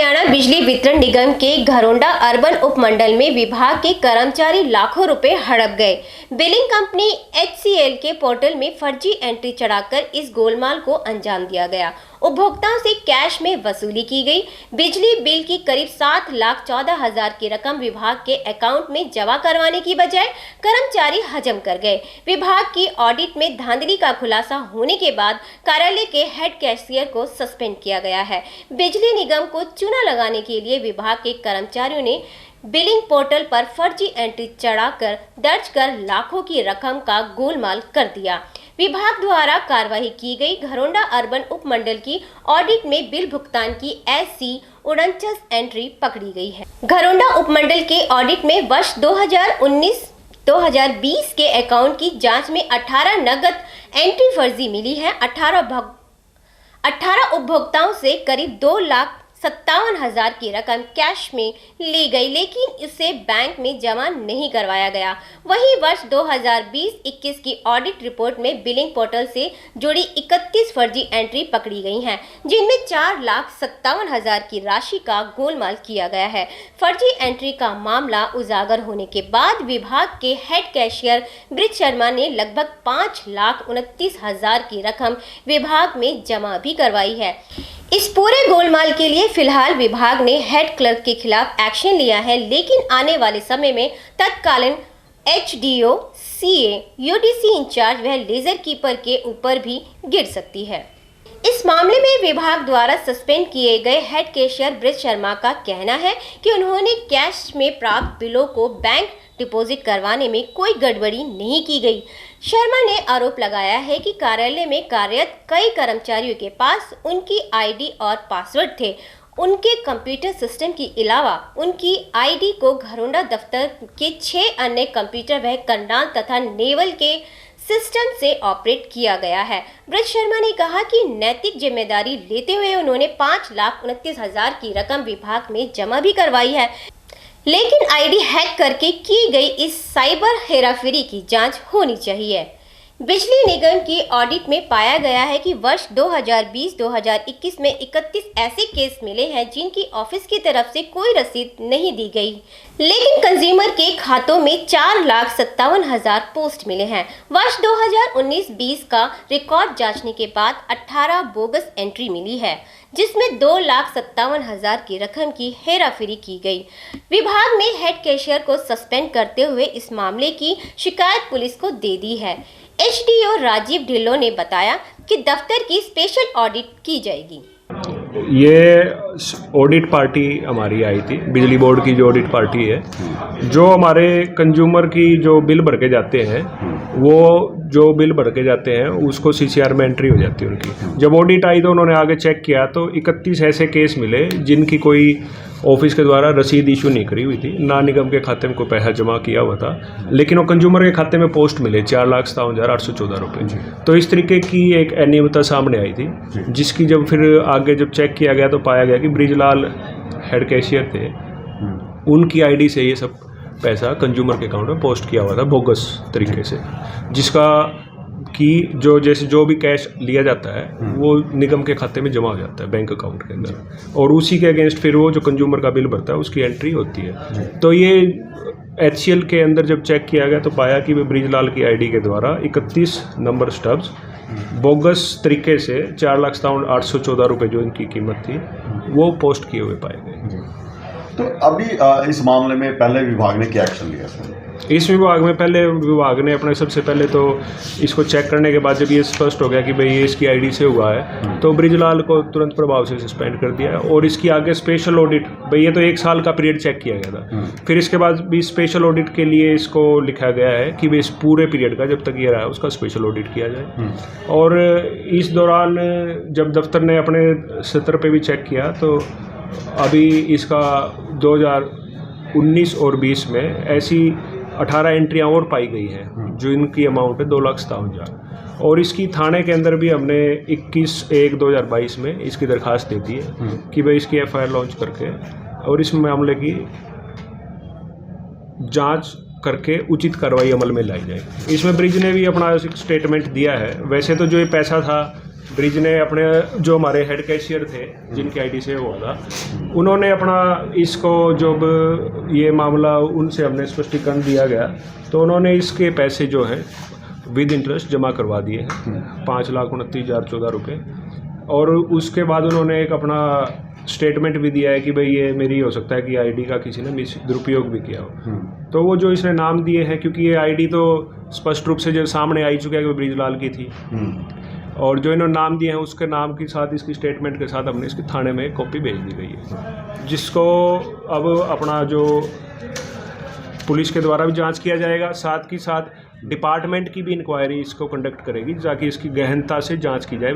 हरियाणा बिजली वितरण निगम के घरोंडा अर्बन उपमंडल में विभाग के कर्मचारी लाखों रुपए हड़प गए। बिलिंग कंपनी HCL के पोर्टल में फर्जी एंट्री चढ़ाकर इस गोलमाल को अंजाम दिया गया। उपभोक्ताओं से कैश में वसूली की गई। बिजली बिल की करीब 7,14,000 की रकम विभाग के अकाउंट में जमा करवाने की बजाय कर्मचारी हजम कर गए। विभाग की ऑडिट में धांधली का खुलासा होने के बाद कार्यालय के हेड कैशियर को सस्पेंड किया गया है। बिजली निगम को चूना लगाने के लिए विभाग के कर्मचारियों ने बिलिंग पोर्टल पर फर्जी एंट्री चढ़ाकर दर्ज कर लाखों की रकम का गोलमाल कर दिया। विभाग द्वारा कार्रवाई की गई। घरोंडा अर्बन उपमंडल की ऑडिट में बिल भुगतान की ऐसी 49 एंट्री पकड़ी गई है। घरोंडा उपमंडल के ऑडिट में वर्ष 2019-2020 के अकाउंट की जांच में 18 नगद एंट्री फर्जी मिली है। 18 उपभोक्ताओं से करीब 2,57,000 की रकम कैश में ली गई, लेकिन इसे बैंक में जमा नहीं करवाया गया। वहीं वर्ष 2020-21 की ऑडिट रिपोर्ट में बिलिंग पोर्टल से जुड़ी 31 फर्जी एंट्री पकड़ी गई हैं, जिनमें 4,57,000 की राशि का गोलमाल किया गया है। फर्जी एंट्री का मामला उजागर होने के बाद विभाग के हेड कैशियर ब्रिज शर्मा ने लगभग 5,29,000 की रकम विभाग में जमा भी करवाई है। इस पूरे गोलमाल के लिए फिलहाल विभाग ने हेड क्लर्क के खिलाफ एक्शन लिया है, लेकिन आने वाले समय में तत्कालीन HDO, CA, UDC इंचार्ज व लेजर कीपर के ऊपर भी गिर सकती है। इस मामले में विभाग द्वारा सस्पेंड किए गए हेड कैशियर ब्रिज शर्मा का कहना है कि उन्होंने कैश में प्राप्त बिलों को बैंक डिपॉजिट करवाने में कोई गड़बड़ी नहीं की गई। शर्मा ने आरोप लगाया है कि कार्यालय में कार्यरत कई कर्मचारियों के पास उनकी ID और पासवर्ड थे। उनके कंप्यूटर सिस्टम के अलावा उनकी ID को घरोंडा दफ्तर के 6 अन्य कंप्यूटर व करनाल तथा नेवल के सिस्टम से ऑपरेट किया गया है। ब्रिज शर्मा ने कहा कि नैतिक जिम्मेदारी लेते हुए उन्होंने 5,29,000 की रकम विभाग में जमा भी करवाई है, लेकिन ID हैक करके की गई इस साइबर हेराफेरी की जांच होनी चाहिए। बिजली निगम की ऑडिट में पाया गया है कि वर्ष 2020-2021 में 31 ऐसे केस मिले हैं जिनकी ऑफिस की तरफ से कोई रसीद नहीं दी गई, लेकिन कंज्यूमर के खातों में 4,57,000 पोस्ट मिले हैं। वर्ष 2019-20 का रिकॉर्ड जांचने के बाद 18 बोगस एंट्री मिली है, जिसमें 2,57,000 की रकम की हेराफेरी की गई। विभाग ने हेड कैशियर को सस्पेंड करते हुए इस मामले की शिकायत पुलिस को दे दी है। HDO राजीव ढिल्लों ने बताया कि दफ्तर की स्पेशल ऑडिट की जाएगी। ये ऑडिट पार्टी हमारी आई थी, बिजली बोर्ड की जो ऑडिट पार्टी है, जो हमारे कंज्यूमर की जो बिल भर के जाते हैं, वो जो बिल भर के जाते हैं उसको CCR में एंट्री हो जाती है उनकी। जब ऑडिट आई तो उन्होंने आगे चेक किया तो 31 ऐसे केस मिले जिनकी कोई ऑफिस के द्वारा रसीद इशू नहीं करी हुई थी, ना निगम के खाते में कोई पैसा जमा किया हुआ था, लेकिन वो कंज्यूमर के खाते में पोस्ट मिले 4,57,814 रुपये। तो इस तरीके की एक अनियमितता सामने आई थी, जिसकी जब फिर आगे जब चेक किया गया तो पाया गया कि ब्रिजलाल हेड कैशियर थे, उनकी ID से ये सब पैसा कंज्यूमर के अकाउंट में पोस्ट किया हुआ था बोगस तरीके से, जिसका कि जो भी कैश लिया जाता है वो निगम के खाते में जमा हो जाता है बैंक अकाउंट के अंदर, और उसी के अगेंस्ट फिर वो जो कंज्यूमर का बिल भरता है उसकी एंट्री होती है। तो ये HCL के अंदर जब चेक किया गया तो पाया कि वे ब्रिजलाल की ID के द्वारा 31 नंबर स्टब्स बोगस तरीके से 4,57,814 रुपये जो इनकी कीमत थी वो पोस्ट किए हुए पाए गए। तो अभी इस मामले में पहले विभाग ने क्या एक्शन लिया सर? इस विभाग में पहले विभाग ने अपने सबसे पहले तो इसको चेक करने के बाद जब ये स्पष्ट हो गया कि भाई ये इसकी ID से हुआ है, तो ब्रिजलाल को तुरंत प्रभाव से सस्पेंड कर दिया है। और इसकी आगे स्पेशल ऑडिट, भाई ये तो 1 साल का पीरियड चेक किया गया था, फिर इसके बाद भी स्पेशल ऑडिट के लिए इसको लिखा गया है कि भाई इस पूरे पीरियड का जब तक ये रहा उसका स्पेशल ऑडिट किया जाए। और इस दौरान जब दफ्तर ने अपने स्तर पर भी चेक किया तो अभी इसका 2019 और 20 में ऐसी 18 एंट्रियाँ और पाई गई हैं जो इनकी अमाउंट है 2,57,000। और इसकी थाने के अंदर भी हमने 21/1/2022 में इसकी दरख्वास्त दे दी है कि भाई इसकी FIR लॉन्च करके और इस मामले की जांच करके उचित कार्रवाई अमल में लाई जाए। इसमें ब्रिज ने भी अपना स्टेटमेंट दिया है। वैसे तो जो ये पैसा था ब्रिज ने अपने जो हमारे हेड कैशियर थे जिनकी आईडी से हुआ था, उन्होंने अपना इसको जब ये मामला उनसे हमने स्पष्टीकरण दिया गया तो उन्होंने इसके पैसे जो है विद इंटरेस्ट जमा करवा दिए हैं 5,29,014 रुपये। और उसके बाद उन्होंने एक अपना स्टेटमेंट भी दिया है कि भाई ये मेरी हो सकता है कि आईडी का किसी ने दुरुपयोग भी किया हो। तो वो जो इसने नाम दिए हैं, क्योंकि ये आईडी तो स्पष्ट रूप से जो सामने आई चुका है कि वो ब्रिजलाल की थी, और जो इन्होंने नाम दिए हैं उसके नाम के साथ इसकी स्टेटमेंट के साथ हमने इसकी थाने में कॉपी भेज दी गई है, जिसको अब अपना जो पुलिस के द्वारा भी जांच किया जाएगा, साथ ही साथ डिपार्टमेंट की भी इंक्वायरी इसको कंडक्ट करेगी ताकि इसकी गहनता से जांच की जाए।